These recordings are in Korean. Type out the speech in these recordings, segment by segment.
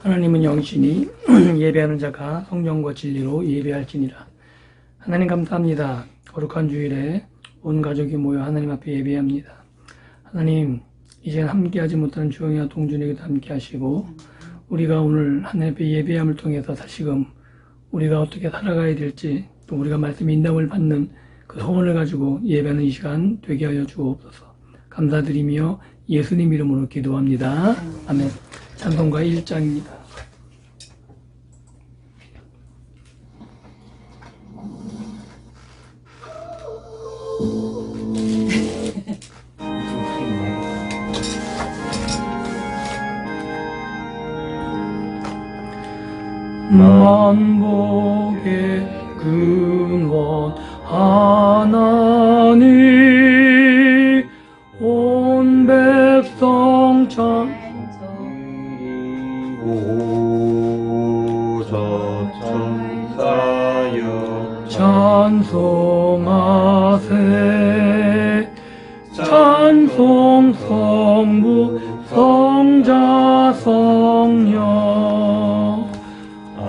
하나님은 영이시니 예배하는 자가 성령과 진리로 예배할지니라. 하나님 감사합니다. 거룩한 주일에 온 가족이 모여 하나님 앞에 예배합니다. 하나님, 이제는 함께하지 못하는 주영이와 동준에게도 함께하시고 우리가 오늘 하나님 앞에 예배함을 통해서 다시금 우리가 어떻게 살아가야 될지, 또 우리가 말씀 인담을 받는 그 소원을 가지고 예배하는 이 시간 되게 하여 주옵소서. 감사드리며 예수님 이름으로 기도합니다. 아멘. 찬송가 1장입니다. 만복의 근원 하나님, 온 백성 천사여 찬송하세. 찬송 성부 성자 성령.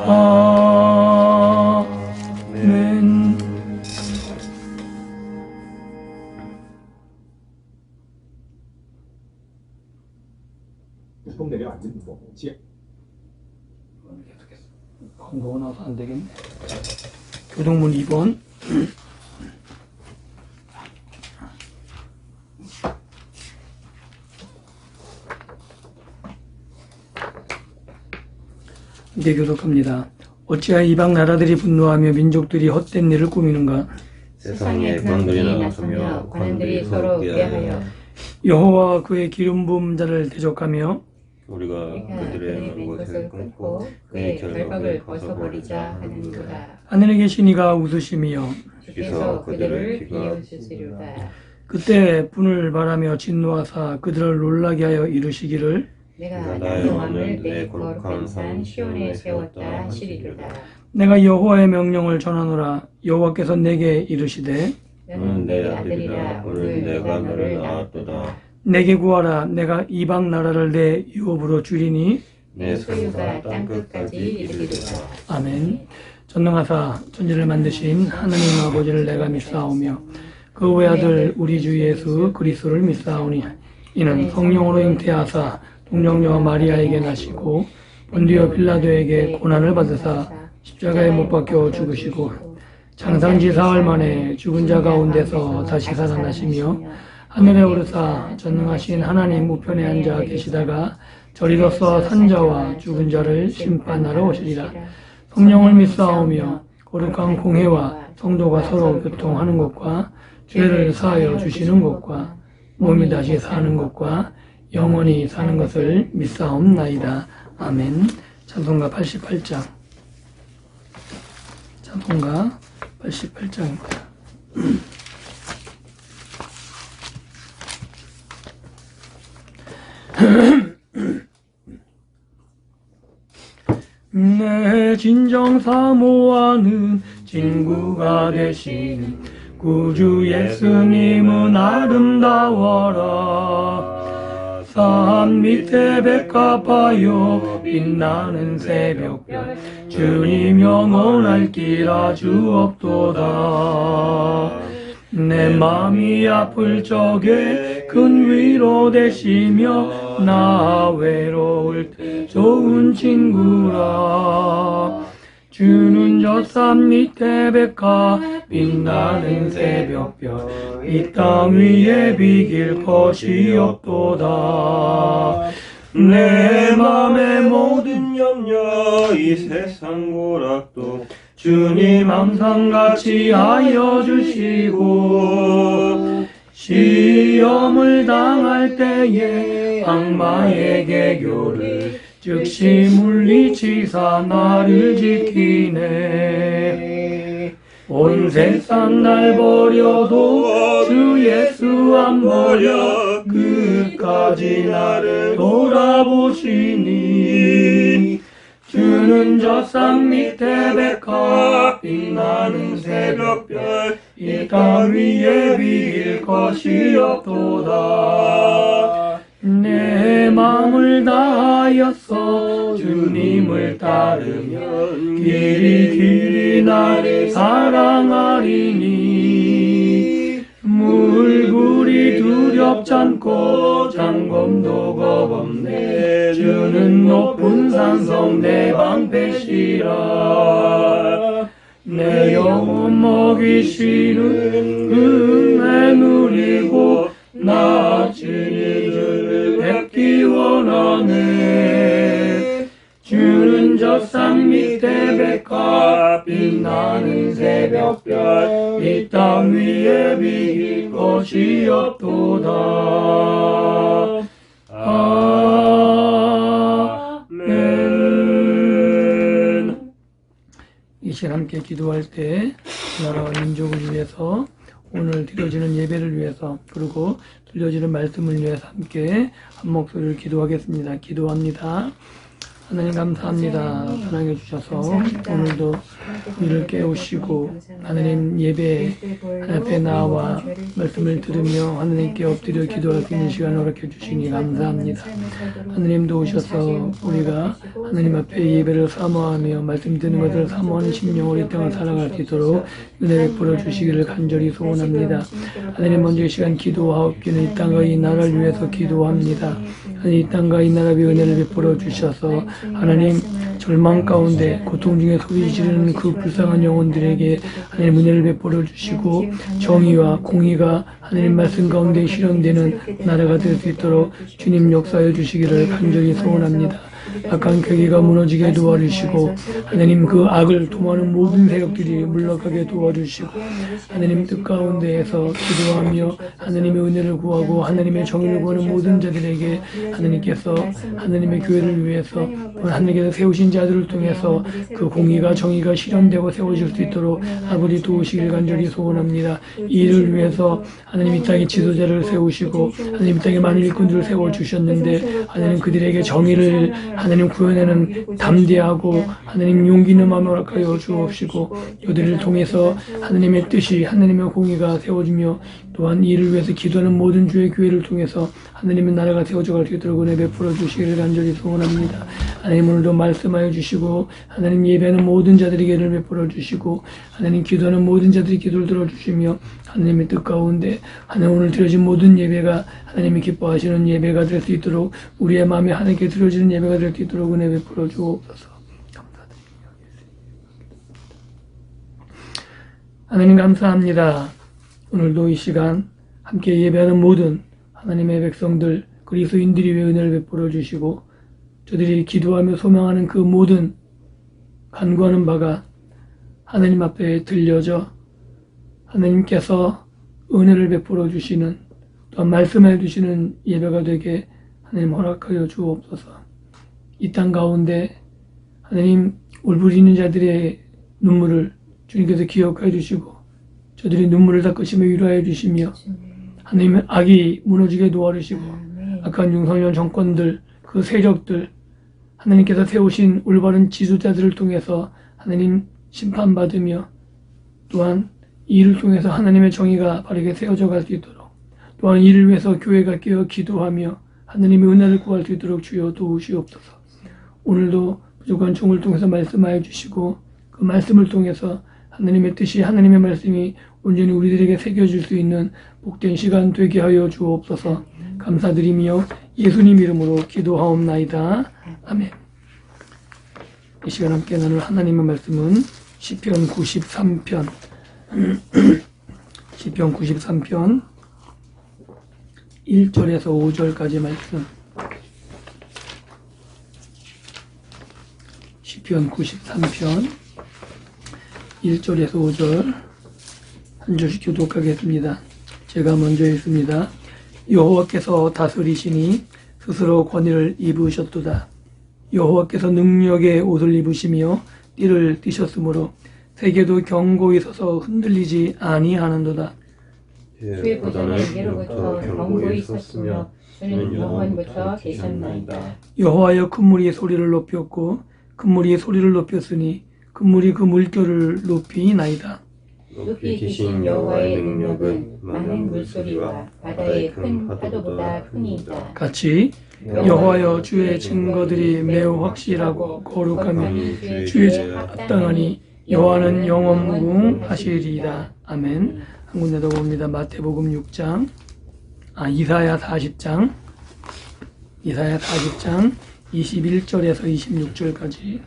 아멘. 좀 내려 앉는 거. 지혜. 광고가 나와서 안 되겠네. 교동문 2번. 이제 교독합니다. 어찌하여 이방 나라들이 분노하며 민족들이 헛된 일을 꾸미는가? 세상에 광들이 나서며 관들이 서로 위하여 여호와와 그의 기름 부은 자를 대적하며 우리가 그들의 것을 끊고 그의 결박을 벗어버리자 하는도다. 하늘에 계신 이가 웃으시며 주께서 그들을 비웃으시리로다. 그때 분을 바라며 진노하사 그들을 놀라게 하여 이르시기를 내가 나의 왕을 내 거룩한 산 시온에 세웠다 하시리로다. 내가 여호와의 명령을 전하노라. 여호와께서 내게 이르시되 너는 내 아들이라. 오늘 내가 너를 낳았도다. 내게 구하라. 내가 이방 나라를 내 유업으로 주리니 내 소유가 땅끝까지 이르리로다. 아멘. 전능하사 천지를 만드신 하나님 아버지를 내가 믿사오며 그 외아들 우리 주 예수 그리스도를 믿사오니 이는 성령으로 잉태하사 동정녀 마리아에게 나시고 본디오 빌라도에게 고난을 받으사 십자가에 못 박혀 죽으시고 장사한지 사흘 만에 죽은 자 가운데서 다시 살아나시며 하늘에 오르사 전능하신 하나님 우편에 앉아 계시다가 저리로서 산자와 죽은 자를 심판하러 오시리라. 성령을 믿사오며 거룩한 공회와 성도가 서로 교통하는 것과 죄를 사하여 주시는 것과 몸이 다시 사는 것과 영원히 사는 것을 믿사옵나이다. 아멘. 찬송가 88장. 찬송가 88장입니다. 내 진정 사모하는 친구가 되신 구주 예수님은 아름다워라. 산 밑에 백합하여 빛나는 새벽별 주님 영원할 길 아주 없도다. 내 맘이 아플 적에 큰 위로 되시며 나 외로울 때 좋은 친구라. 주는 저 산 밑에 백합 빛나는 새벽별 이 땅 위에 비길 것이 없도다. 내 맘의 모든 염려 이 세상 고락도 주님 항상 같이 하여 주시고 시험을 당할 때에 악마의 개교를 즉시 물리치사 나를 지키네. 온 세상 날 버려도 주 예수 안 버려 끝까지 나를 돌아보시니. 주는 저 산 밑에 백합 빛나는 새벽별 이 땅 위에 비길 것이 없도다. 내 마음을 다하였어 주님을 따르면 길이 나를 사랑하리니 물굴이 두렵지 않고 장검도 겁없네 주는 높은 산성 내 방패시라 내 영혼 먹이시는 은혜 누리고 나 친히 주를 뵙기 원하네 주는 저산 밑에 백합 빛나는 새벽별 이 땅 위에 비길 것이 없도다 아멘. 이 시간 함께 기도할 때 나라와 민족을 위해서 오늘 드려지는 예배를 위해서 그리고 들려지는 말씀을 위해서 함께 한 목소리를 기도하겠습니다. 기도합니다. 하나님 감사합니다. 사랑해 주셔서 오늘도 우리를 깨우시고 하나님 예배 앞에 나와 말씀을 들으며 하나님께 엎드려 기도할 수 있는 시간을 허락해 주시니 감사합니다. 하나님 도우셔서 우리가 하나님 앞에 예배를 사모하며 말씀 듣는 것을 사모하는 심령으로 이 땅을 살아갈 수 있도록 은혜 베풀어 주시기를 간절히 소원합니다. 하나님 먼저 이 시간 기도하옵기는 이 땅과 이 나라를 위해서 기도합니다. 하나님 이 땅과 이 나라의 은혜를 베풀어 주셔서 하나님 절망 가운데 고통 중에 소리 지르는 그 불쌍한 영혼들에게 하나님 은혜를 베풀어 주시고 정의와 공의가 하나님 말씀 가운데 실현되는 나라가 될 수 있도록 주님 역사해 주시기를 간절히 소원합니다. 악한 계기가 무너지게 도와주시고 하나님 그 악을 도모하는 모든 세력들이 물러가게 도와주시고 하나님 뜻 가운데에서 기도하며 하나님의 은혜를 구하고 하나님의 정의를 구하는 모든 자들에게 하나님께서 하나님의 교회를 위해서 하나님께서 세우신 자들을 통해서 그 공의가 정의가 실현되고 세워질 수 있도록 아버지 도우시길 간절히 소원합니다. 이 일을 위해서 하나님 이 땅에 지도자를 세우시고 하나님 이 땅에 많은 일꾼들을 세워주셨는데 하나님 그들에게 정의를 하나님 구현하는 담대하고 하나님 용기 있는 마음을 허락하여 주옵시고 이들을 통해서 하나님의 뜻이 하나님의 공의가 세워지며 또한 이를 위해서 기도하는 모든 주의 교회를 통해서 하나님의 나라가 세워져 갈 수 있도록 은혜 베풀어 주시기를 간절히 소원합니다. 하나님 오늘도 말씀하여 주시고 하나님 예배하는 모든 자들에게 은혜를 베풀어 주시고 하나님 기도하는 모든 자들의 기도를 들어주시며 하나님의 뜻 가운데 하나님 오늘 드려진 모든 예배가 하나님이 기뻐하시는 예배가 될 수 있도록 우리의 마음에 하나님께 드려지는 예배가 될 수 있도록 은혜 베풀어 주옵소서. 감사드립니다. 하나님 감사합니다. 오늘도 이 시간 함께 예배하는 모든 하나님의 백성들 그리스도인들이 위해 은혜를 베풀어 주시고 저들이 기도하며 소망하는 그 모든 간구하는 바가 하나님 앞에 들려져 하나님께서 은혜를 베풀어 주시는 또한 말씀해 주시는 예배가 되게 하나님 허락하여 주옵소서. 이 땅 가운데 하나님 울부짖는 자들의 눈물을 주님께서 기억하여 주시고 저들이 눈물을 닦으시며 위로하여 주시며 하나님의 악이 무너지게 도와주시고 악한 윤석열 정권들 그 세력들 하나님께서 세우신 올바른 지도자들을 통해서 하나님 심판받으며 또한 이를 통해서 하나님의 정의가 바르게 세워져 갈 수 있도록 또한 이를 위해서 교회가 깨어 기도하며 하나님의 은혜를 구할 수 있도록 주여 도우시옵소서. 오늘도 부족한 종을 통해서 말씀하여 주시고 그 말씀을 통해서 하나님의 뜻이 하나님의 말씀이 온전히 우리들에게 새겨질 수 있는 복된 시간 되게 하여 주옵소서. 감사드리며 예수님 이름으로 기도하옵나이다. 아멘. 이 시간 함께 나눌 하나님의 말씀은 시편 93편 시편 93편 1절에서 5절까지 말씀 시편 93편 1절에서 5절 한 절씩 교독하겠습니다. 제가 먼저 읽습니다. 여호와께서 다스리시니 스스로 권위를 입으셨도다. 여호와께서 능력의 옷을 입으시며 띠를 띠셨으므로 세계도 견고히 서서 흔들리지 아니하는도다. 주의 보좌는 예로부터 견고히 섰으며 주는 영원부터 계셨나이다. 여호와여 큰 물이 소리를 높였고 큰 물이 소리를 높였으니 큰 물이 그 물결을 높이나이다. 높이 계신 여호와의 능력은 많은 물소리와 바다의 큰 파도보다 크니이다. 같이 여호와여 주의 증거들이 매우 확실하고 거룩하며 주의 죄에 합당하니 여호와는 영원 무궁하시리이다. 아멘. 한 군데 더 봅니다. 마태복음 6장, 이사야 40장 21절에서 26절까지.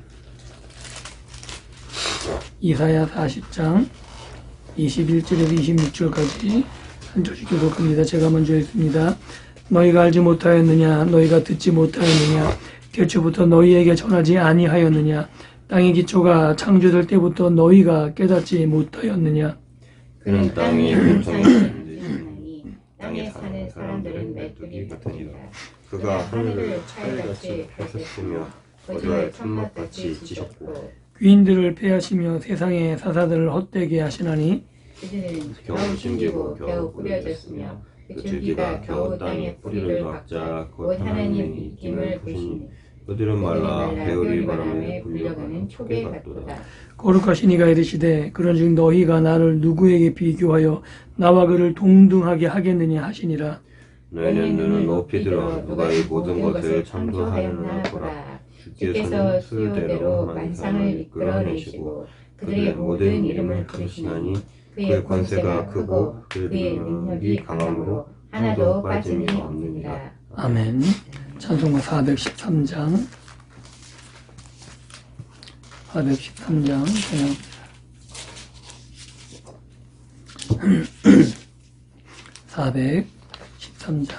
이사야 40장 21절에서 26절까지 한 절씩 교독합니다. 제가 먼저 읽습니다. 너희가 알지 못하였느냐? 너희가 듣지 못하였느냐? 태초부터 너희에게 전하지 아니하였느냐? 땅의 기초가 창조될 때부터 너희가 깨닫지 못하였느냐? 그는 땅이 공성이 있으니 땅에 사는 사람들은 메뚜기 같으리라. 그가 하늘을 차일같이 펼쳤으며 거저의 천막같이 찢었고 귀인들을 패하시며 세상의 사사들을 헛되게 하시나니 그들은 겨우 심기고 겨우 꾸려졌으며 그 줄기가 겨우 땅에 뿌리를 박자 곧 하나님의 입김을 부시니 그들은 말라 배울이 바람에 불려가는 초계 같도다. 거룩하신 이가 이르시되 그런즉 너희가 나를 누구에게 비교하여 나와 그를 동등하게 하겠느냐 하시니라. 너희는 눈을 높이 들어 누가 이 모든 것을 창조하였나 보라. 주께서 수요대로 만상을 이끌어내시고 그들의 모든 이름을 부르시나니 그의 권세가 크고 그의 능력이 강함으로 하나도 빠짐이 없느니라. 아멘. 찬송가 413장 413장 그냥 413장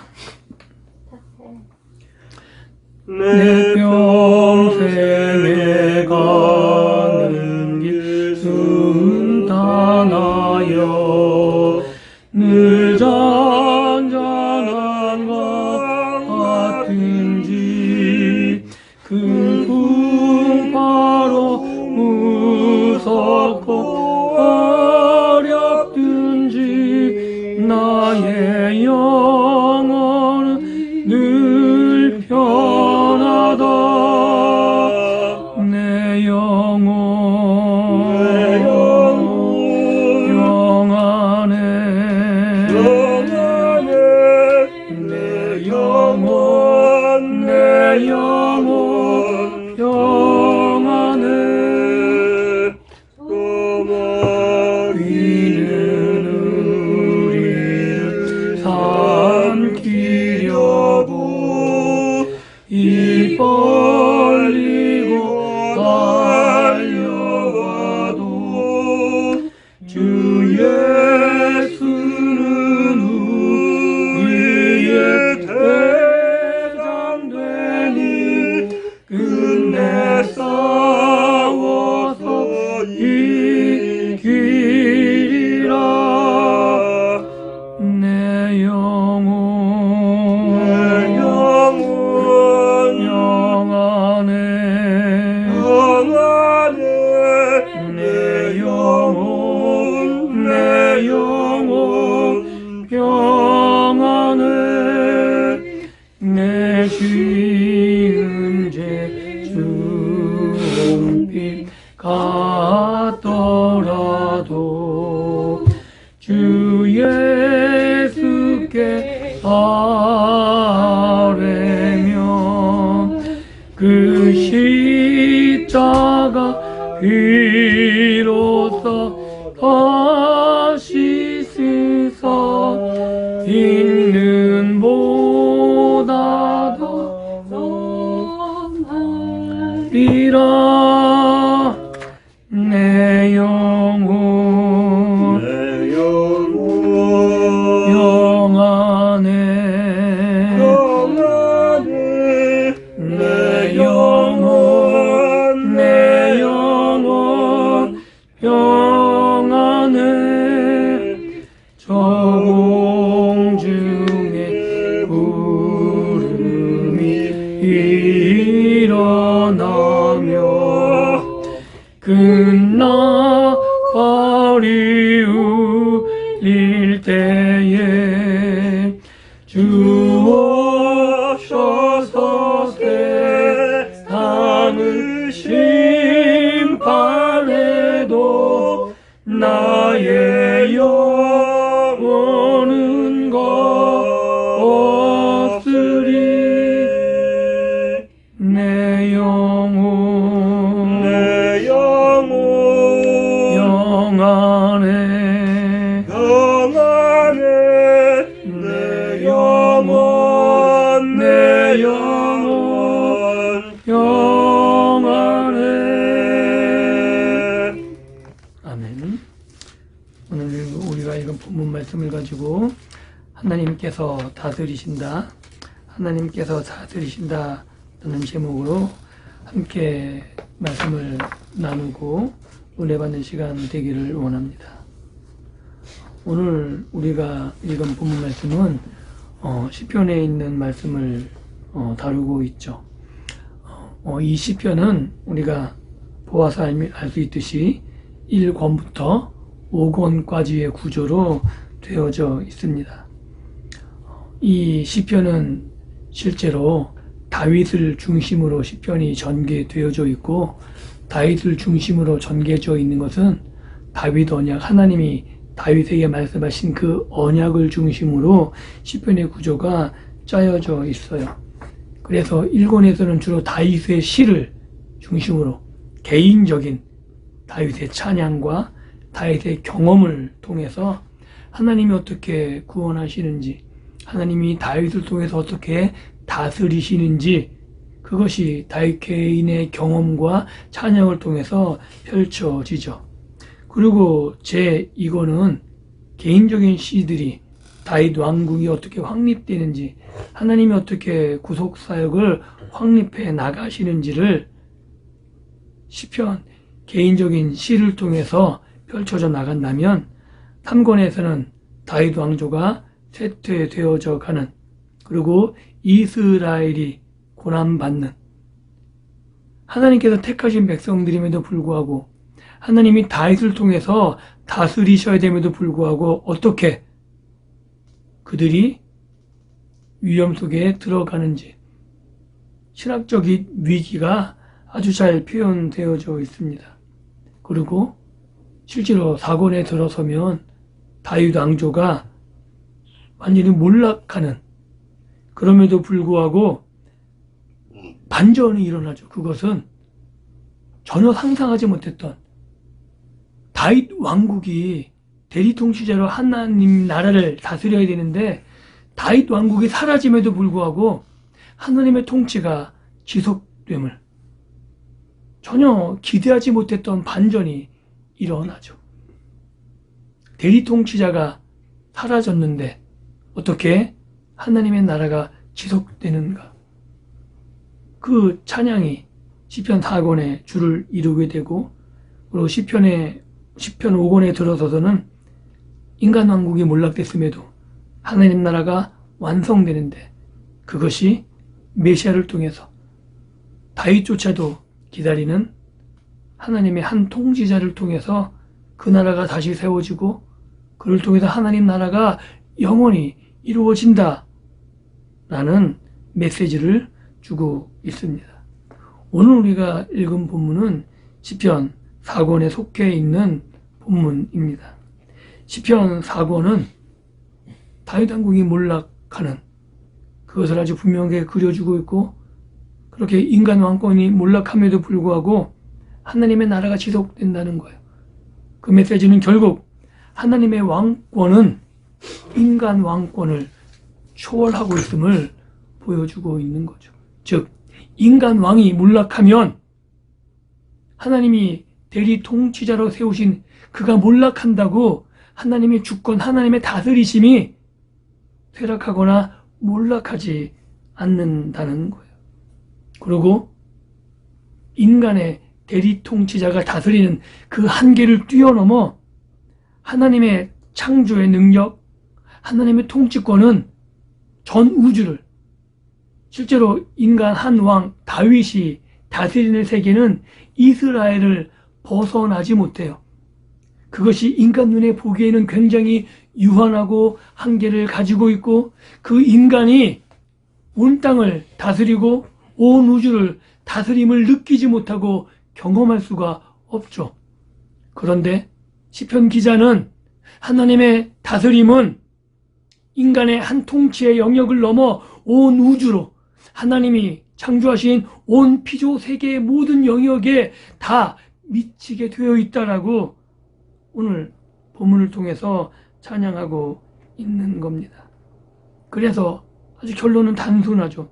내 평생에 가는 길 순탄하여 늘 잔잔한 것 같은지 큰 풍파로 무섭고 어렵든지 나의 영혼은 늘 편하다. 내 영혼 영안에 내 영혼 영안에 귀는 우리를 삼키려고 입 벌리고 달려와도 주 예수는 우리의 대장되니 끝내 싸워서 이기리라. 내 영혼 영안에 내 영혼 평안에 내 죄은 죄 주홍빛 같더라도 주 예수께 아뢰면 그 십자가 비로소 다시 쓰사 있는 보다 더 나으리라. 내 영혼 영안에 내 영혼 평안에 저 공중에 구름이 일어나며 끝나가리 울릴 때에 주 오셔서 세상을 심판해도 나의 영혼은 없으리. 우리가 읽은 본문 말씀을 가지고 하나님께서 다스리신다, 하나님께서 다스리신다 라는 제목으로 함께 말씀을 나누고 은혜 받는 시간 되기를 원합니다. 오늘 우리가 읽은 본문 말씀은 시편에 있는 말씀을 다루고 있죠. 이 시편은 우리가 보아서 알 수 있듯이 1권부터 5권까지의 구조로 되어져 있습니다. 이 시편은 실제로 다윗을 중심으로 시편이 전개되어져 있고, 다윗을 중심으로 전개되어 있는 것은 다윗 언약, 하나님이 다윗에게 말씀하신 그 언약을 중심으로 시편의 구조가 짜여져 있어요. 그래서 1권에서는 주로 다윗의 시를 중심으로 개인적인 다윗의 찬양과 다윗의 경험을 통해서 하나님이 어떻게 구원하시는지, 하나님이 다윗을 통해서 어떻게 다스리시는지, 그것이 다윗 개인의 경험과 찬양을 통해서 펼쳐지죠. 그리고 제2권은 개인적인 시들이 다윗 왕국이 어떻게 확립되는지, 하나님이 어떻게 구속사역을 확립해 나가시는지를 시편 개인적인 시를 통해서 펼쳐져 나간다면, 3권에서는 다윗 왕조가 쇠퇴되어져 가는, 그리고 이스라엘이 고난받는, 하나님께서 택하신 백성들임에도 불구하고 하나님이 다윗을 통해서 다스리셔야 됨에도 불구하고 어떻게 그들이 위험 속에 들어가는지, 신학적인 위기가 아주 잘 표현되어져 있습니다. 그리고 실제로 4권에 들어서면 다윗 왕조가 완전히 몰락하는, 그럼에도 불구하고 반전이 일어나죠. 그것은 전혀 상상하지 못했던 다윗 왕국이 대리통치자로 하나님 나라를 다스려야 되는데, 다윗 왕국이 사라짐에도 불구하고 하나님의 통치가 지속됨을 전혀 기대하지 못했던 반전이 일어나죠. 대리통치자가 사라졌는데 어떻게 하나님의 나라가 지속되는가? 그 찬양이 시편 4권의 주를 이루게 되고, 그리고 시편 5권에 들어서서는 인간 왕국이 몰락됐음에도 하나님 나라가 완성되는데, 그것이 메시아를 통해서 다윗조차도 기다리는 하나님의 한 통치자를 통해서 그 나라가 다시 세워지고, 그를 통해서 하나님 나라가 영원히 이루어진다 라는 메시지를 주고 있습니다. 오늘 우리가 읽은 본문은 시편 4권에 속해 있는 본문입니다. 시편 4권은 다윗 왕국이 몰락하는 그것을 아주 분명하게 그려주고 있고, 그렇게 인간 왕권이 몰락함에도 불구하고 하나님의 나라가 지속된다는 거예요. 그 메시지는 결국 하나님의 왕권은 인간 왕권을 초월하고 있음을 보여주고 있는 거죠. 즉, 인간 왕이 몰락하면 하나님이 대리 통치자로 세우신 그가 몰락한다고 하나님의 주권, 하나님의 다스리심이 쇠락하거나 몰락하지 않는다는 거예요. 그리고 인간의 대리 통치자가 다스리는 그 한계를 뛰어넘어 하나님의 창조의 능력, 하나님의 통치권은 전 우주를, 실제로 인간 한 왕 다윗이 다스리는 세계는 이스라엘을 벗어나지 못해요. 그것이 인간 눈에 보기에는 굉장히 유한하고 한계를 가지고 있고, 그 인간이 온 땅을 다스리고 온 우주를 다스림을 느끼지 못하고 경험할 수가 없죠. 그런데 시편 기자는 하나님의 다스림은 인간의 한 통치의 영역을 넘어 온 우주로, 하나님이 창조하신 온 피조 세계의 모든 영역에 다 미치게 되어 있다라고 오늘 본문을 통해서 찬양하고 있는 겁니다. 그래서 아주 결론은 단순하죠.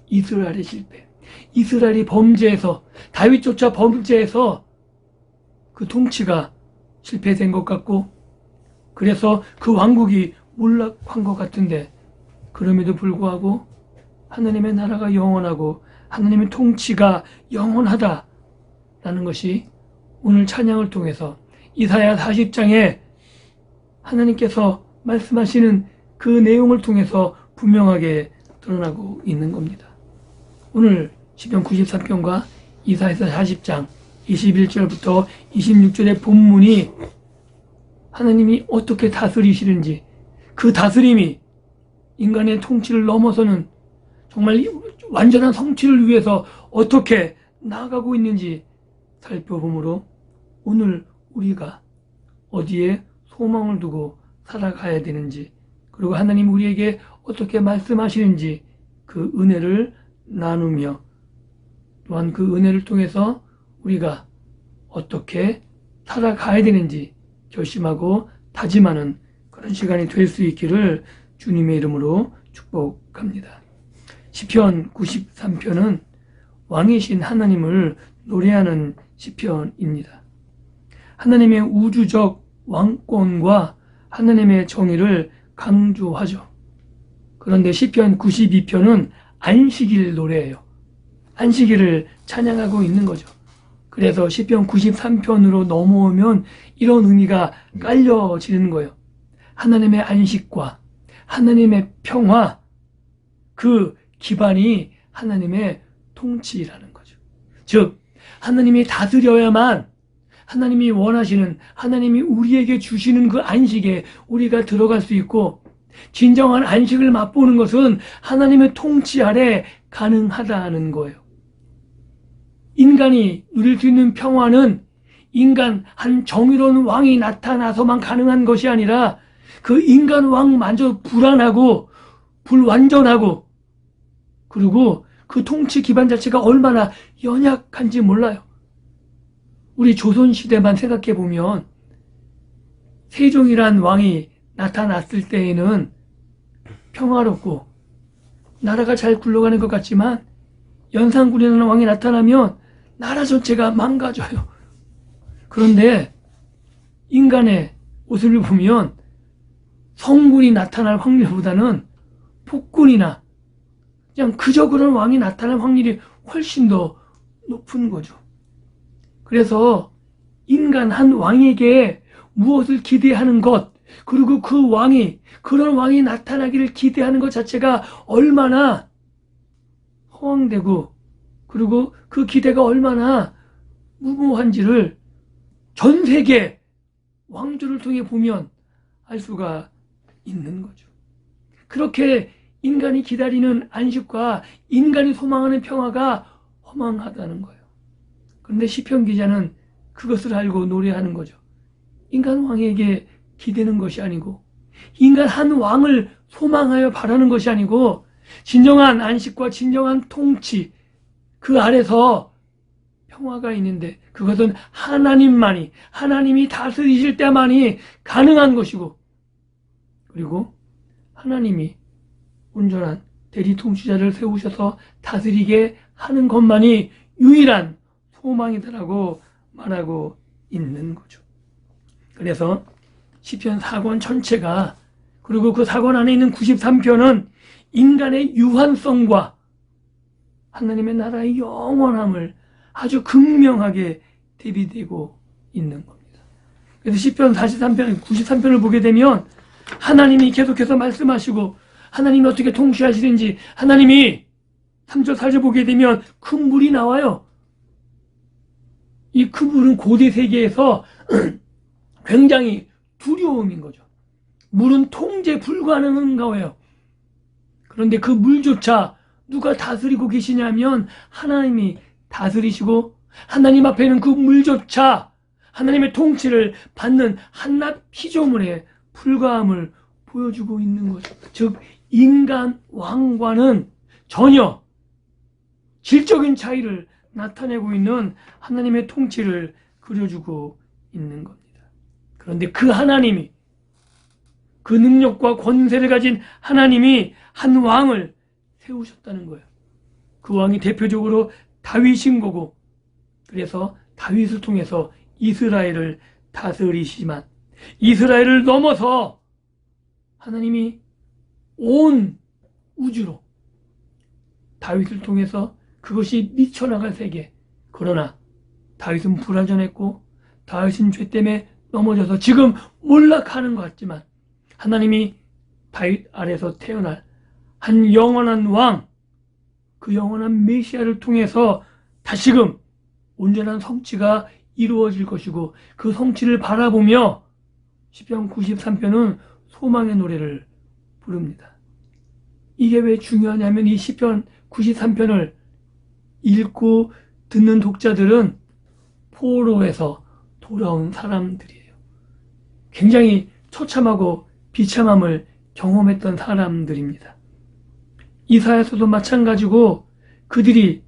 이스라엘의 실패. 이스라엘이 범죄해서, 다윗조차 범죄해서 그 통치가 실패된 것 같고, 그래서 그 왕국이 몰락한 것 같은데 그럼에도 불구하고 하나님의 나라가 영원하고 하나님의 통치가 영원하다라는 것이 오늘 찬양을 통해서 이사야 40장에 하나님께서 말씀하시는 그 내용을 통해서 분명하게 드러나고 있는 겁니다. 오늘 시편 93편과 이사야서 40장 21절부터 26절의 본문이 하나님이 어떻게 다스리시는지, 그 다스림이 인간의 통치를 넘어서는 정말 완전한 성취를 위해서 어떻게 나아가고 있는지 살펴보므로 오늘 우리가 어디에 소망을 두고 살아가야 되는지, 그리고 하나님 우리에게 어떻게 말씀하시는지 그 은혜를 나누며 또한 그 은혜를 통해서 우리가 어떻게 살아가야 되는지 결심하고 다짐하는 그런 시간이 될 수 있기를 주님의 이름으로 축복합니다. 시편 93편은 왕이신 하나님을 노래하는 시편입니다. 하나님의 우주적 왕권과 하나님의 정의를 강조하죠. 그런데 시편 92편은 안식일 노래예요. 안식일을 찬양하고 있는 거죠. 그래서 시편 93편으로 넘어오면 이런 의미가 깔려지는 거예요. 하나님의 안식과 하나님의 평화, 그 기반이 하나님의 통치라는 거죠. 즉 하나님이 다스려야만 하나님이 원하시는, 하나님이 우리에게 주시는 그 안식에 우리가 들어갈 수 있고, 진정한 안식을 맛보는 것은 하나님의 통치 아래 가능하다는 거예요. 인간이 누릴 수 있는 평화는 인간 한 정의로운 왕이 나타나서만 가능한 것이 아니라 그 인간 왕마저 불안하고 불완전하고, 그리고 그 통치 기반 자체가 얼마나 연약한지 몰라요. 우리 조선시대만 생각해 보면 세종이란 왕이 나타났을 때에는 평화롭고 나라가 잘 굴러가는 것 같지만 연산군이라는 왕이 나타나면 나라 전체가 망가져요. 그런데 인간의 모습을 보면 성군이 나타날 확률보다는 폭군이나 그냥 그저 그런 왕이 나타날 확률이 훨씬 더 높은 거죠. 그래서 인간 한 왕에게 무엇을 기대하는 것, 그리고 그 왕이, 그런 왕이 나타나기를 기대하는 것 자체가 얼마나 허황되고, 그리고 그 기대가 얼마나 무모한지를 전 세계 왕조를 통해 보면 알 수가 있는 거죠. 그렇게 인간이 기다리는 안식과 인간이 소망하는 평화가 허망하다는 거예요. 그런데 시편 기자는 그것을 알고 노래하는 거죠. 인간 왕에게 기대는 것이 아니고, 인간 한 왕을 소망하여 바라는 것이 아니고, 진정한 안식과 진정한 통치, 그 아래서 평화가 있는데 그것은 하나님만이, 하나님이 다스리실 때만이 가능한 것이고, 그리고 하나님이 온전한 대리 통치자를 세우셔서 다스리게 하는 것만이 유일한 소망이다라고 말하고 있는 거죠. 그래서 시편 4권 전체가, 그리고 그 4권 안에 있는 93편은 인간의 유한성과 하나님의 나라의 영원함을 아주 극명하게 대비되고 있는 겁니다. 그래서 시편 43편, 93편을 보게 되면 하나님이 계속해서 말씀하시고 하나님이 어떻게 통치하시는지, 하나님이 3절 4절 보게 되면 큰 물이 나와요. 이 큰 물은 고대 세계에서 굉장히 두려움인 거죠. 물은 통제 불가능한 거예요. 그런데 그 물조차 누가 다스리고 계시냐면 하나님이 다스리시고, 하나님 앞에는 그 물조차 하나님의 통치를 받는 한낱 피조물의 불과함을 보여주고 있는 거죠. 즉 인간 왕과는 전혀 질적인 차이를 나타내고 있는 하나님의 통치를 그려주고 있는 겁니다. 그런데 그 하나님이, 그 능력과 권세를 가진 하나님이 한 왕을 세우셨다는 거예요. 그 왕이 대표적으로 다윗인 거고, 그래서 다윗을 통해서 이스라엘을 다스리시지만 이스라엘을 넘어서 하나님이 온 우주로 다윗을 통해서 그것이 미쳐나갈 세계. 그러나 다윗은 불완전했고 다윗은 죄 때문에 넘어져서 지금 몰락하는 것 같지만 하나님이 다윗 아래서 태어날 한 영원한 왕, 그 영원한 메시아를 통해서 다시금 온전한 성취가 이루어질 것이고 그 성취를 바라보며 시편 93편은 소망의 노래를 부릅니다. 이게 왜 중요하냐면 이 시편 93편을 읽고 듣는 독자들은 포로에서 돌아온 사람들이에요. 굉장히 처참하고 비참함을 경험했던 사람들입니다. 이사야서도 마찬가지고 그들이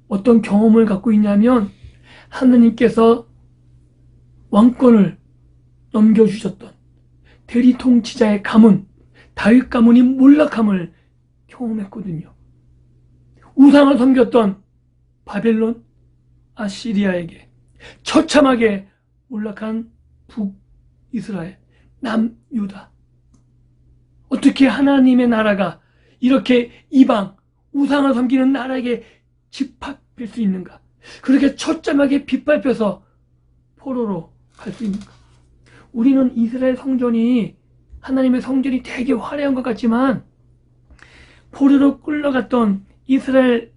어떤 경험을 갖고 있냐면 하느님께서 왕권을 넘겨주셨던 대리 통치자의 가문, 다윗 가문이 몰락함을 경험했거든요. 우상을 섬겼던 바벨론, 아시리아에게 처참하게 몰락한 북이스라엘, 남유다. 어떻게 하나님의 나라가 이렇게 이방, 우상을 섬기는 나라에게 집합할 수 있는가? 그렇게 처참하게 빗밟혀서 포로로 갈 수 있는가? 우리는 이스라엘 성전이, 하나님의 성전이 되게 화려한 것 같지만 포로로 끌려갔던 이스라엘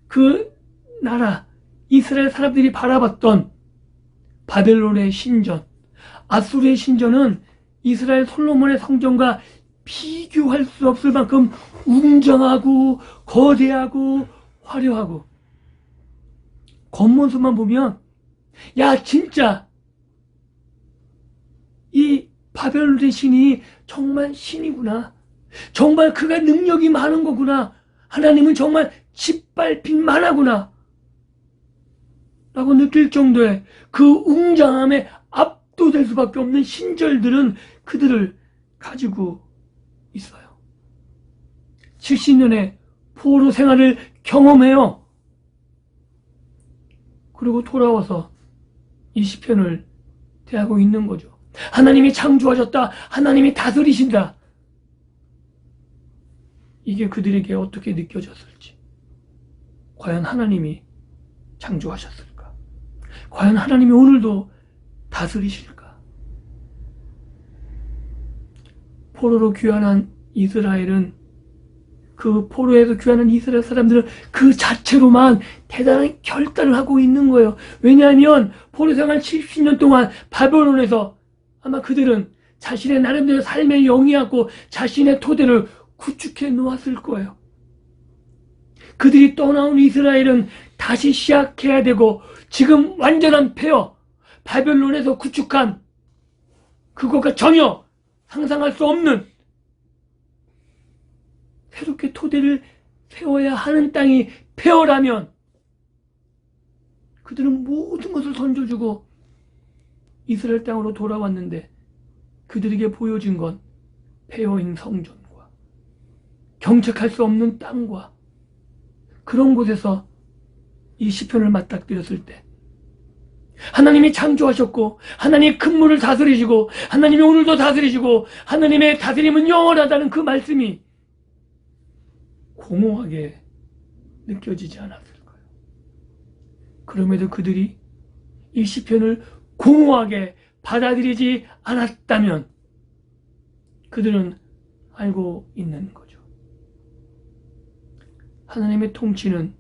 그 나라, 이스라엘 사람들이 바라봤던 바벨론의 신전, 아수르의 신전은 이스라엘 솔로몬의 성전과 비교할 수 없을 만큼 웅장하고 거대하고 화려하고, 겉모습만 보면 야 진짜 이 바벨론의 신이 정말 신이구나, 정말 그가 능력이 많은 거구나, 하나님은 정말 짓밟힌 만하구나 라고 느낄 정도의 그 웅장함에 압도될 수밖에 없는 신절들은 그들을 가지고 있어요. 70년의 포로 생활을 경험해요. 그리고 돌아와서 이 시편을 대하고 있는 거죠. 하나님이 창조하셨다, 하나님이 다스리신다. 이게 그들에게 어떻게 느껴졌을지. 과연 하나님이 창조하셨을까? 과연 하나님이 오늘도 다스리실까? 포로로 귀환한 이스라엘은, 그 포로에서 귀환한 이스라엘 사람들은 그 자체로만 대단한 결단을 하고 있는 거예요. 왜냐하면 포로 생활 70년 동안 바벨론에서 아마 그들은 자신의 나름대로 삶의 영이었고 자신의 토대를 구축해 놓았을 거예요. 그들이 떠나온 이스라엘은 다시 시작해야 되고, 지금 완전한 폐허, 바벨론에서 구축한 그것과 전혀 상상할 수 없는 새롭게 토대를 세워야 하는 땅이 폐허라면 그들은 모든 것을 던져주고 이스라엘 땅으로 돌아왔는데 그들에게 보여진 건 폐허인 성전과 경책할 수 없는 땅과 그런 곳에서 이 시편을 맞닥뜨렸을 때, 하나님이 창조하셨고 하나님이 근무를 다스리시고 하나님이 오늘도 다스리시고 하나님의 다스림은 영원하다는 그 말씀이 공허하게 느껴지지 않았을까요? 그럼에도 그들이 이 시편을 공허하게 받아들이지 않았다면 그들은 알고 있는 거죠. 하나님의 통치는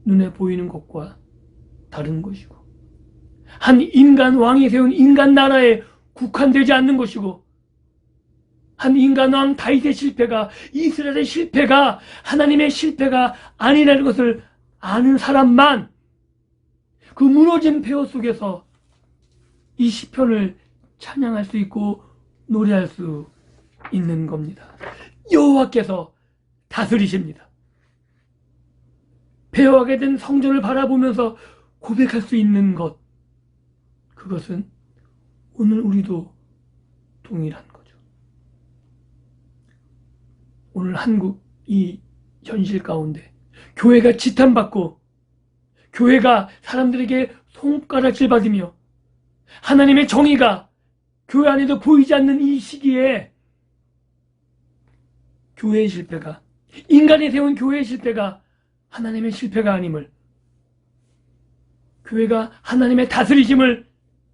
눈에 보이는 것과 다른 것이고, 한 인간 왕이 세운 인간 나라에 국한되지 않는 것이고, 한 인간 왕 다윗의 실패가, 이스라엘의 실패가 하나님의 실패가 아니라는 것을 아는 사람만 그 무너진 폐허 속에서 이 시편을 찬양할 수 있고 노래할 수 있는 겁니다. 여호와께서 다스리십니다. 폐허하게 된 성전을 바라보면서 고백할 수 있는 것, 그것은 오늘 우리도 동일한 거죠. 오늘 한국 이 현실 가운데 교회가 지탄받고 교회가 사람들에게 손가락질 받으며 하나님의 정의가 교회 안에도 보이지 않는 이 시기에 교회의 실패가, 인간이 세운 교회의 실패가 하나님의 실패가 아님을, 교회가 하나님의 다스리심을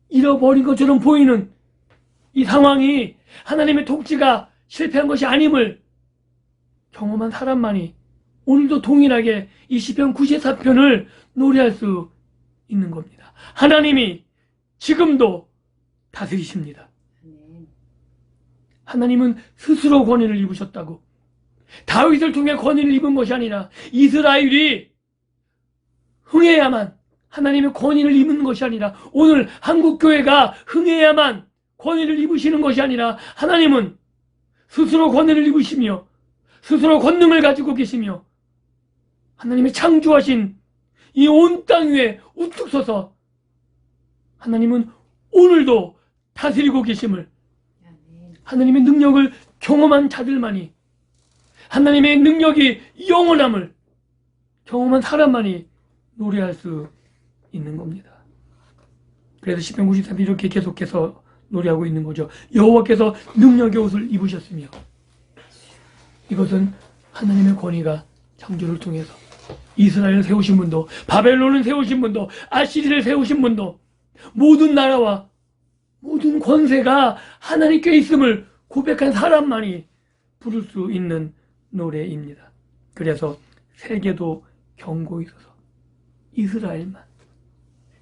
잃어버린 것처럼 보이는 이 상황이 하나님의 통치가 실패한 것이 아님을 경험한 사람만이 오늘도 동일하게 이 시편 94편을 노래할 수 있는 겁니다. 하나님이 지금도 다스리십니다. 하나님은 스스로 권위를 입으셨다고. 다윗을 통해 권위를 입은 것이 아니라 이스라엘이 흥해야만 하나님의 권위를 입는 것이 아니라, 오늘 한국교회가 흥해야만 권위를 입으시는 것이 아니라, 하나님은 스스로 권위를 입으시며 스스로 권능을 가지고 계시며 하나님의 창조하신 이 온 땅 위에 우뚝 서서 하나님은 오늘도 다스리고 계심을, 하나님의 능력을 경험한 자들만이, 하나님의 능력이 영원함을 경험한 사람만이 노래할 수 있는 겁니다. 그래서 시편 93편 이렇게 계속해서 노래하고 있는 거죠. 여호와께서 능력의 옷을 입으셨으며, 이것은 하나님의 권위가 창조를 통해서 이스라엘을 세우신 분도, 바벨론을 세우신 분도, 아시리를 세우신 분도, 모든 나라와 모든 권세가 하나님께 있음을 고백한 사람만이 부를 수 있는 노래입니다. 그래서 세계도 경고히 서서 이스라엘만,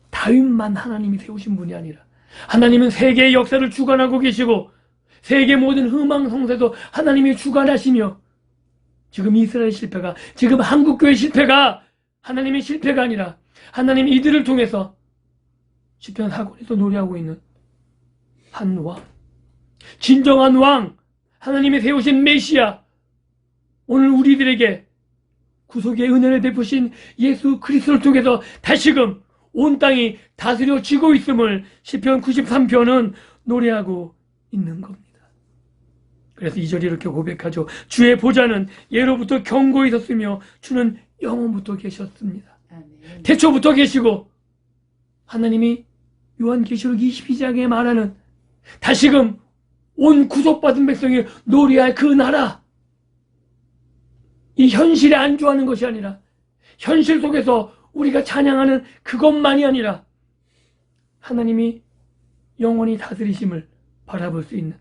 다윗만 하나님이 세우신 분이 아니라, 하나님은 세계의 역사를 주관하고 계시고 세계 모든 흥망성쇠도 하나님이 주관하시며, 지금 이스라엘 실패가, 지금 한국교회 실패가 하나님의 실패가 아니라 하나님이 이들을 통해서 시편 4권에서 노래하고 있는 한 왕, 진정한 왕, 하나님이 세우신 메시아, 오늘 우리들에게 구속의 은혜를 베푸신 예수 그리스도를 통해서 다시금 온 땅이 다스려지고 있음을 시편 93편은 노래하고 있는 겁니다. 그래서 2절이 이렇게 고백하죠. 주의 보좌는 예로부터 경고히 있었으며 주는 영원부터 계셨습니다. 아멘. 태초부터 계시고, 하나님이 요한계시록 22장에 말하는 다시금 온 구속받은 백성이 노래할 그 나라, 이 현실에 안주하는 것이 아니라 현실 속에서 우리가 찬양하는 그것만이 아니라 하나님이 영원히 다스리심을 바라볼 수 있는,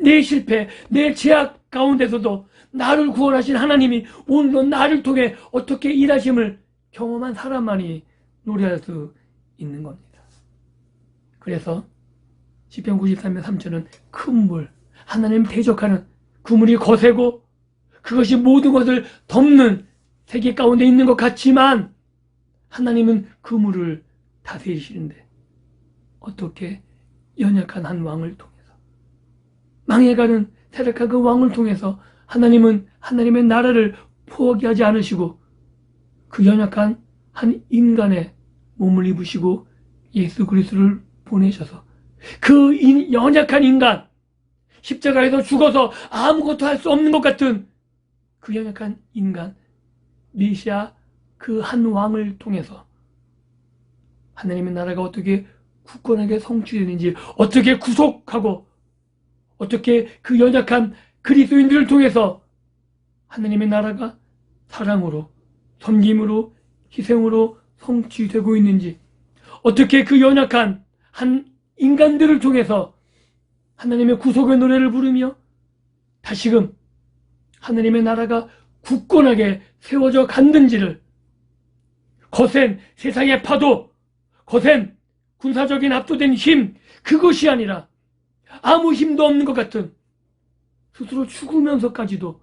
내 실패, 내 죄악 가운데서도 나를 구원하신 하나님이 오늘도 나를 통해 어떻게 일하심을 경험한 사람만이 노래할 수 있는 겁니다. 그래서 시편 93편 3절은 큰 물, 하나님 대적하는 그물이 거세고 그것이 모든 것을 덮는 세계 가운데 있는 것 같지만, 하나님은 그물을 다스리시는데 어떻게 연약한 한 왕을 통해서, 망해가는 타락한 그 왕을 통해서 하나님은 하나님의 나라를 포기하지 않으시고 그 연약한 한 인간의 몸을 입으시고 예수 그리스도를 보내셔서 그 연약한 인간, 십자가에서 죽어서 아무것도 할 수 없는 것 같은 그 연약한 인간 메시아 그 한 왕을 통해서 하나님의 나라가 어떻게 굳건하게 성취되는지, 어떻게 구속하고 어떻게 그 연약한 그리스도인들을 통해서 하나님의 나라가 사랑으로, 섬김으로, 희생으로 성취되고 있는지, 어떻게 그 연약한 한 인간들을 통해서 하나님의 구속의 노래를 부르며 다시금 하나님의 나라가 굳건하게 세워져 갔는지를, 거센 세상의 파도, 거센 군사적인 압도된 힘, 그것이 아니라 아무 힘도 없는 것 같은, 스스로 죽으면서까지도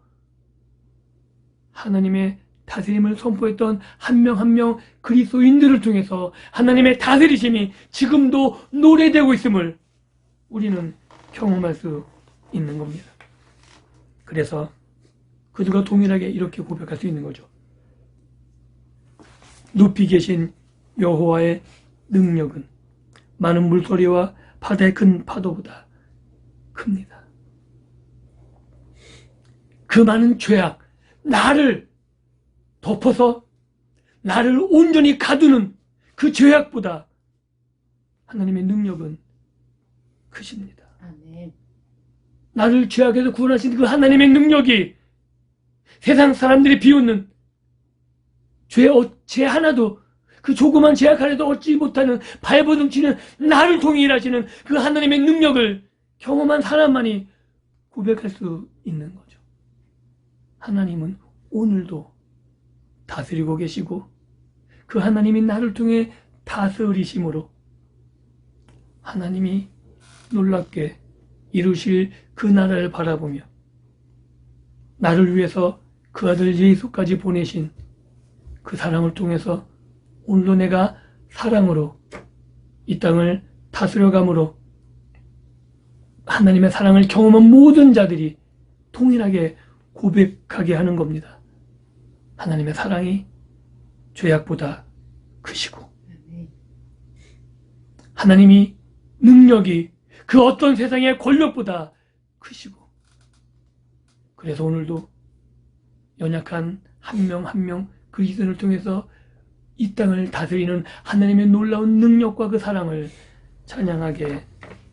하나님의 다스림을 선포했던 한 명 한 명 그리스도인들을 통해서 하나님의 다스리심이 지금도 노래되고 있음을 우리는 경험할 수 있는 겁니다. 그래서 그들과 동일하게 이렇게 고백할 수 있는 거죠. 높이 계신 여호와의 능력은 많은 물소리와 바다의 큰 파도보다 큽니다. 그 많은 죄악, 나를 덮어서 나를 온전히 가두는 그 죄악보다 하나님의 능력은 크십니다. 아멘. 나를 죄악에서 구원하신 그 하나님의 능력이 세상 사람들이 비웃는 죄 하나도, 그 조그만 죄악 하나도 얻지 못하는 발버둥치는 나를 통해 일하시는 그 하나님의 능력을 경험한 사람만이 고백할 수 있는 거죠. 하나님은 오늘도 다스리고 계시고 그 하나님이 나를 통해 다스리심으로 하나님이 놀랍게 이루실 그 나라를 바라보며 나를 위해서 그 아들 예수까지 보내신 그 사랑을 통해서 오늘도 내가 사랑으로 이 땅을 다스려감으로 하나님의 사랑을 경험한 모든 자들이 동일하게 고백하게 하는 겁니다. 하나님의 사랑이 죄악보다 크시고 하나님이 능력이 그 어떤 세상의 권력보다 크시고 그래서 오늘도 연약한 한 명 한 명 그리스도를 통해서 이 땅을 다스리는 하나님의 놀라운 능력과 그 사랑을 찬양하게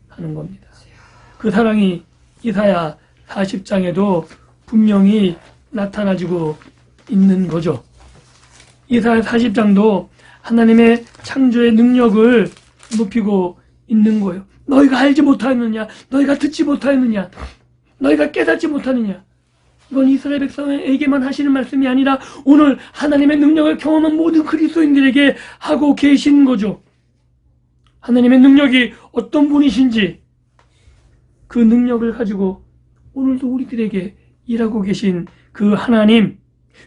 하는 겁니다. 그 사랑이 이사야 40장에도 분명히 나타나지고 있는 거죠. 이사야 40장도 하나님의 창조의 능력을 높이고 있는 거예요. 너희가 알지 못하느냐? 너희가 듣지 못하느냐? 너희가 깨닫지 못하느냐? 이건 이스라엘 백성에게만 하시는 말씀이 아니라 오늘 하나님의 능력을 경험한 모든 그리스도인들에게 하고 계신 거죠. 하나님의 능력이 어떤 분이신지 그 능력을 가지고 오늘도 우리들에게 일하고 계신 그 하나님,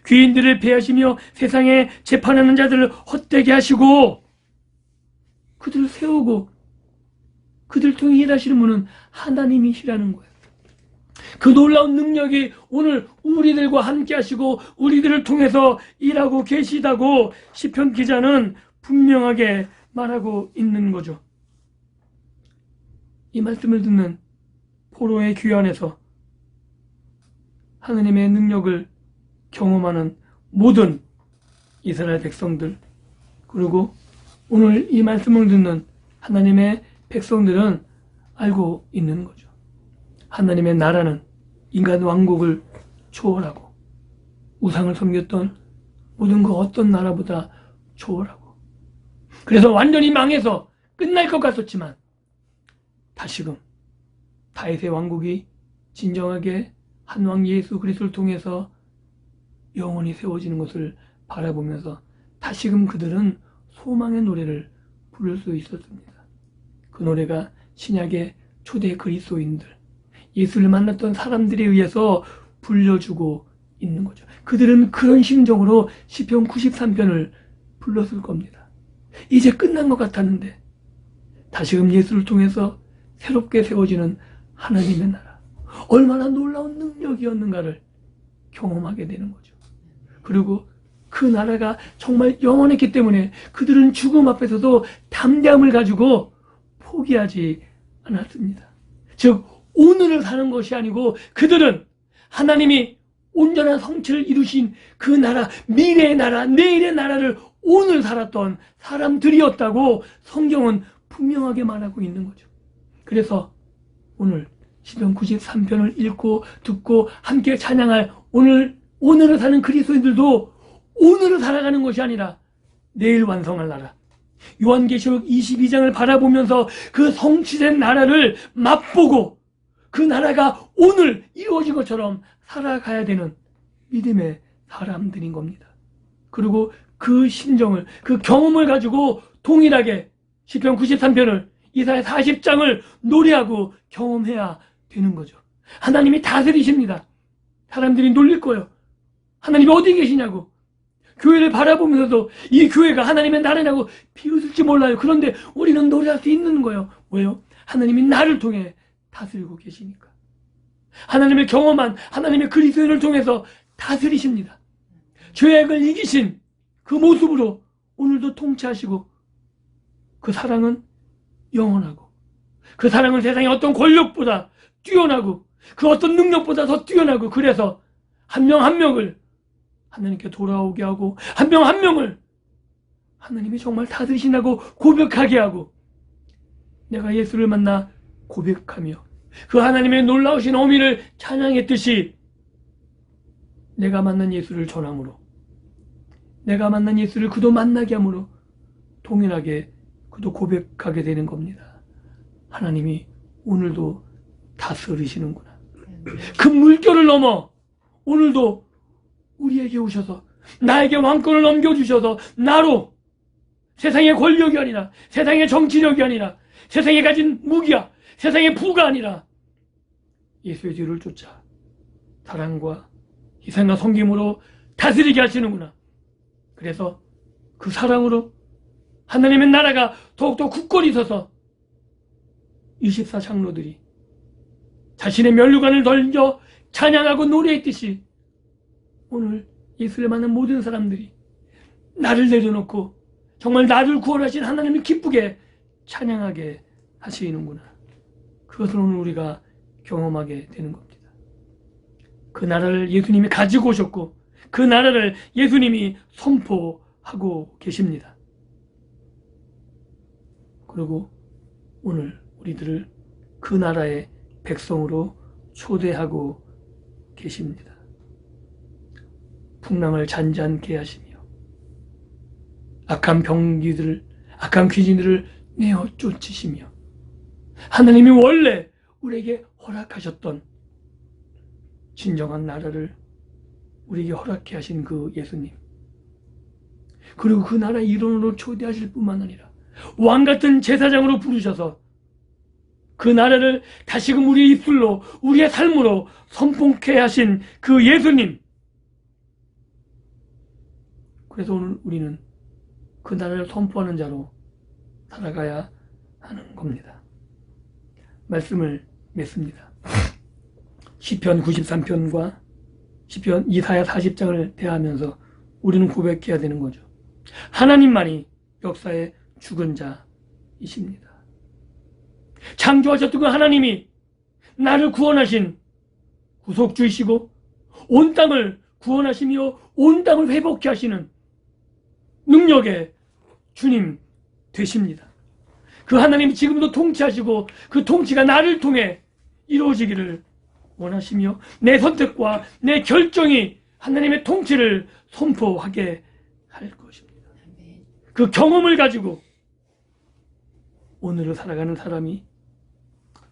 귀인들을 배하시며 세상에 재판하는 자들을 헛되게 하시고 그들을 세우고 그들 통해 일하시는 분은 하나님이시라는 거예요. 그 놀라운 능력이 오늘 우리들과 함께 하시고 우리들을 통해서 일하고 계시다고 시편 기자는 분명하게 말하고 있는 거죠. 이 말씀을 듣는 포로의 귀 안에서 하나님의 능력을 경험하는 모든 이스라엘 백성들, 그리고 오늘 이 말씀을 듣는 하나님의 백성들은 알고 있는 거죠. 하나님의 나라는 인간 왕국을 초월하고 우상을 섬겼던 모든 그 어떤 나라보다 초월하고, 그래서 완전히 망해서 끝날 것 같았지만 다시금 다윗의 왕국이 진정하게 한 왕 예수 그리스도를 통해서 영원히 세워지는 것을 바라보면서 다시금 그들은 소망의 노래를 부를 수 있었습니다. 그 노래가 신약의 초대 그리스도인들, 예수를 만났던 사람들에 의해서 불려주고 있는 거죠. 그들은 그런 심정으로 시편 93편을 불렀을 겁니다. 이제 끝난 것 같았는데 다시금 예수를 통해서 새롭게 세워지는 하나님의 나라, 얼마나 놀라운 능력이었는가를 경험하게 되는 거죠. 그리고 그 나라가 정말 영원했기 때문에 그들은 죽음 앞에서도 담대함을 가지고 포기하지 않았습니다. 즉 오늘을 사는 것이 아니고 그들은 하나님이 온전한 성취를 이루신 그 나라, 미래의 나라, 내일의 나라를 오늘 살았던 사람들이었다고 성경은 분명하게 말하고 있는 거죠. 그래서 오늘 시편 93편을 읽고 듣고 함께 찬양할 오늘을 사는 그리스도인들도 오늘을 살아가는 것이 아니라 내일 완성할 나라, 요한계시록 22장을 바라보면서 그 성취된 나라를 맛보고 그 나라가 오늘 이루어진 것처럼 살아가야 되는 믿음의 사람들인 겁니다. 그리고 그 심정을, 그 경험을 가지고 동일하게 시편 93편을, 이사야 40장을 노래하고 경험해야 되는 거죠. 하나님이 다스리십니다. 사람들이 놀릴 거예요. 하나님이 어디 계시냐고. 교회를 바라보면서도 이 교회가 하나님의 나라냐고 비웃을지 몰라요. 그런데 우리는 노래할 수 있는 거예요. 왜요? 하나님이 나를 통해 다스리고 계시니까. 하나님을 경험한 하나님의 그리스도를 통해서 다스리십니다. 죄악을 이기신 그 모습으로 오늘도 통치하시고, 그 사랑은 영원하고, 그 사랑은 세상의 어떤 권력보다 뛰어나고 그 어떤 능력보다 더 뛰어나고, 그래서 한 명 한 명을 하나님께 돌아오게 하고 한 명 한 명을 하나님이 정말 다스리신다고 고백하게 하고, 내가 예수를 만나 고백하며 그 하나님의 놀라우신 어미를 찬양했듯이 내가 만난 예수를 전함으로, 내가 만난 예수를 그도 만나게 함으로 동일하게 그도 고백하게 되는 겁니다. 하나님이 오늘도 다스리시는구나. 그 물결을 넘어 오늘도 우리에게 오셔서 나에게 왕권을 넘겨주셔서 나로 세상의 권력이 아니라, 세상의 정치력이 아니라, 세상에 가진 무기야, 세상의 부가 아니라 예수의 뒤를 쫓아 사랑과 희생과 섬김으로 다스리게 하시는구나. 그래서 그 사랑으로 하나님의 나라가 더욱더 굳건히 서서 24장로들이 자신의 면류관을 던져 찬양하고 노래했듯이 오늘 예수를 만난 모든 사람들이 나를 내려놓고 정말 나를 구원하신 하나님을 기쁘게 찬양하게 하시는구나. 그것을 오늘 우리가 경험하게 되는 겁니다. 그 나라를 예수님이 가지고 오셨고 그 나라를 예수님이 선포하고 계십니다. 그리고 오늘 우리들을 그 나라의 백성으로 초대하고 계십니다. 풍랑을 잔잔케 하시며 악한 병기들을, 악한 귀신들을 내어 쫓으시며 하나님이 원래 우리에게 허락하셨던 진정한 나라를 우리에게 허락해 하신 그 예수님, 그리고 그 나라의 일원으로 초대하실 뿐만 아니라 왕같은 제사장으로 부르셔서 그 나라를 다시금 우리의 입술로, 우리의 삶으로 선포케 하신 그 예수님. 그래서 오늘 우리는 그 나라를 선포하는 자로 살아가야 하는 겁니다. 말씀을 맺습니다. 시편 93편과 시편 이사야 40장을 대하면서 우리는 고백해야 되는 거죠. 하나님만이 역사의 죽은 자이십니다. 창조하셨던 그 하나님이 나를 구원하신 구속주이시고 온 땅을 구원하시며 온 땅을 회복케 하시는 능력의 주님 되십니다. 그 하나님이 지금도 통치하시고 그 통치가 나를 통해 이루어지기를 원하시며 내 선택과 내 결정이 하나님의 통치를 선포하게 할 것입니다. 그 경험을 가지고 오늘을 살아가는 사람이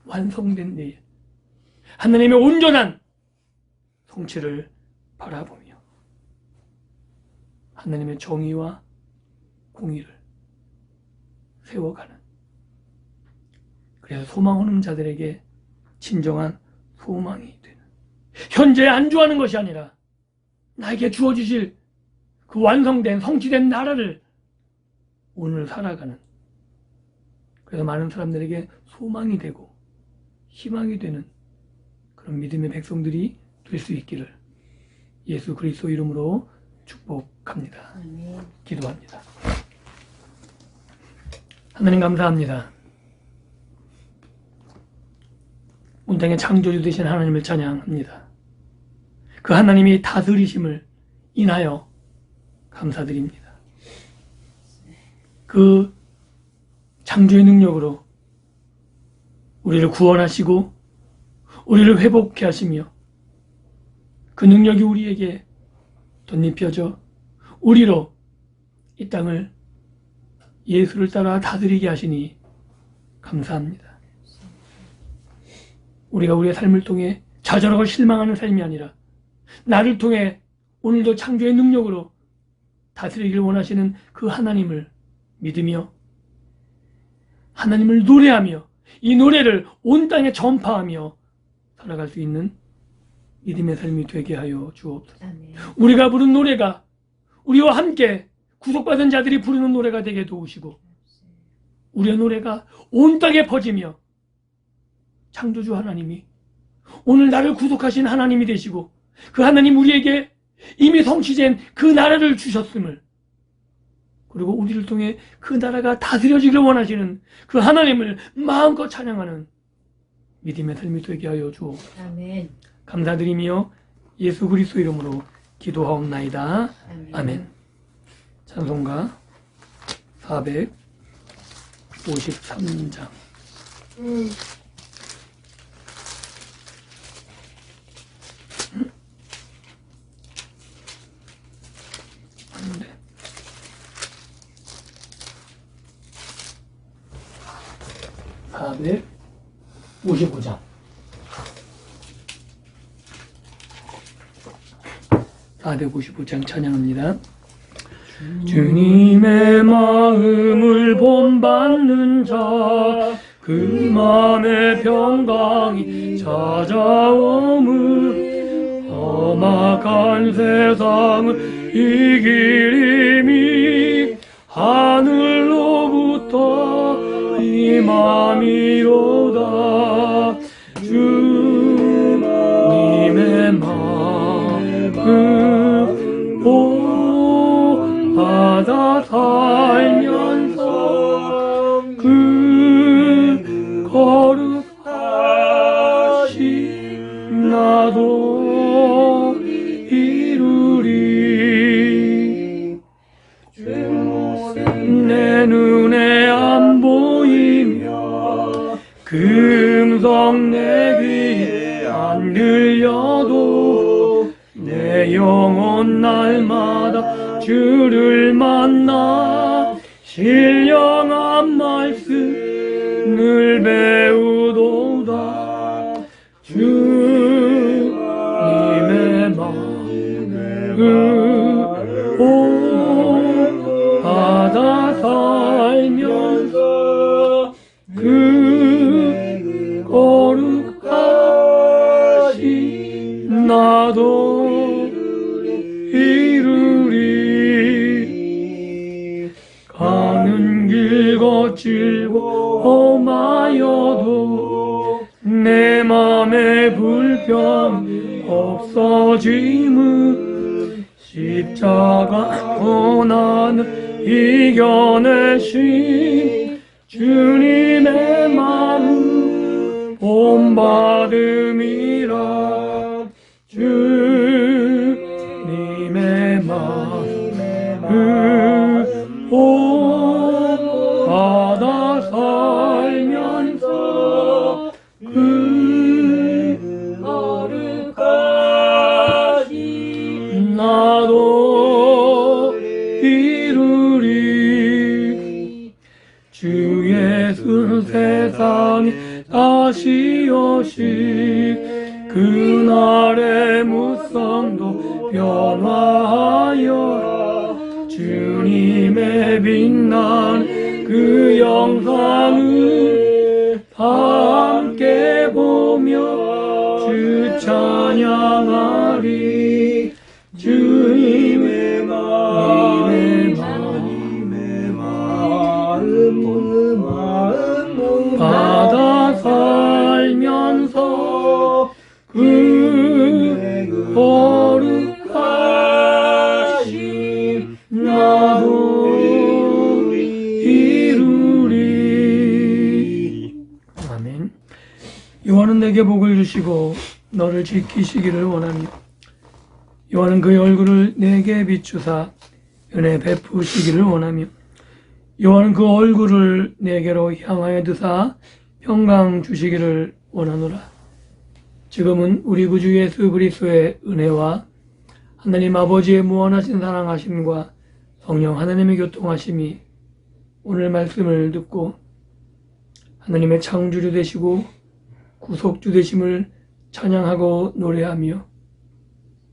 완성된 내일 하나님의 온전한 통치를 바라보며 하나님의 정의와 공의를 세워가는, 그래서 소망 없는 자들에게 진정한 소망이 되는, 현재에 안주하는 것이 아니라 나에게 주어주실 그 완성된 성취된 나라를 오늘 살아가는, 그래서 많은 사람들에게 소망이 되고 희망이 되는 그런 믿음의 백성들이 될 수 있기를 예수 그리스도 이름으로 축복합니다. 기도합니다. 하나님 감사합니다. 온 땅의 창조주 되신 하나님을 찬양합니다. 그 하나님이 다스리심을 인하여 감사드립니다. 그 창조의 능력으로 우리를 구원하시고 우리를 회복케 하시며 그 능력이 우리에게 덧입혀져 우리로 이 땅을 예수를 따라 다스리게 하시니 감사합니다. 우리가 우리의 삶을 통해 좌절하고 실망하는 삶이 아니라 나를 통해 오늘도 창조의 능력으로 다스리기를 원하시는 그 하나님을 믿으며 하나님을 노래하며 이 노래를 온 땅에 전파하며 살아갈 수 있는 믿음의 삶이 되게 하여 주옵소서. 우리가 부른 노래가 우리와 함께 구속받은 자들이 부르는 노래가 되게 도우시고 우리의 노래가 온 땅에 퍼지며 창조주 하나님이 오늘 나를 구속하신 하나님이 되시고 그 하나님 우리에게 이미 성취된 그 나라를 주셨음을, 그리고 우리를 통해 그 나라가 다스려지기를 원하시는 그 하나님을 마음껏 찬양하는 믿음의 삶이 되게 하여 주옵소서. 아멘. 감사드리며 예수 그리스도 이름으로 기도하옵나이다. 아멘. 아멘. 찬송가 453장. 네, 55장. (455장) 찬양합니다. 주님의 마음을 본받는 자, 그 마음의 평강이 찾아옴을, 험악한 세상을 이기림이 하늘로부터 임함이로다. 주님의 마음을 받아 살면서 그 거룩하신 나도 이루리. 내 눈에 안 보이며 그 음성 내 귀에 안 들려도 내 영혼 날마다 주를 만나 신령한 말씀을 배우도다. 주님의 마음을 받아 살면서 그 거룩하신 나도 이루리. 가는 길 거칠고 험하여도 내 맘에 불평 없어짐은 십자가 고난을 이겨내신 주님의 마음 본받음이라. 주님의 마음을 본받아 살면서 그 거룩하신 나도 이루리. 주 예수 세상에 다시 오실 그날의 무성도 변화하여 주님의 빛나는 그 영상을 함께 보며 주 찬양하리. 주님의 마음 받아 살면서 그 거룩하신 나도 이루리. 아멘. 요한은 내게 복을 주시고 너를 지키시기를 원하며 요한은 그의 얼굴을 내게 비추사 은혜 베푸시기를 원하며 요한은 그 얼굴을 내게로 향하여 드사 평강 주시기를 원하노라. 지금은 우리 구주 예수 그리스도의 은혜와 하나님 아버지의 무한하신 사랑하심과 성령 하나님의 교통하심이 오늘 말씀을 듣고 하나님의 창조주 되시고 구속주 되심을 찬양하고 노래하며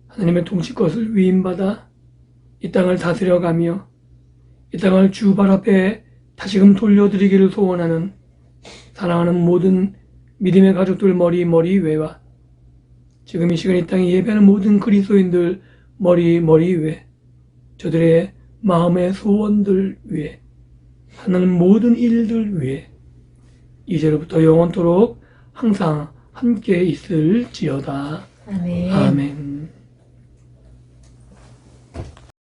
하나님의 통치것을 위임받아 이 땅을 다스려가며 이 땅을 주 발 앞에 다시금 돌려드리기를 소원하는 사랑하는 모든 믿음의 가족들 머리 외와 지금 이 시간 이 땅에 예배하는 모든 그리스도인들 머리 외 저들의 마음의 소원들 위에 하는 모든 일들 위에 이제로부터 영원토록 항상 함께 있을지어다. 아멘. 아멘.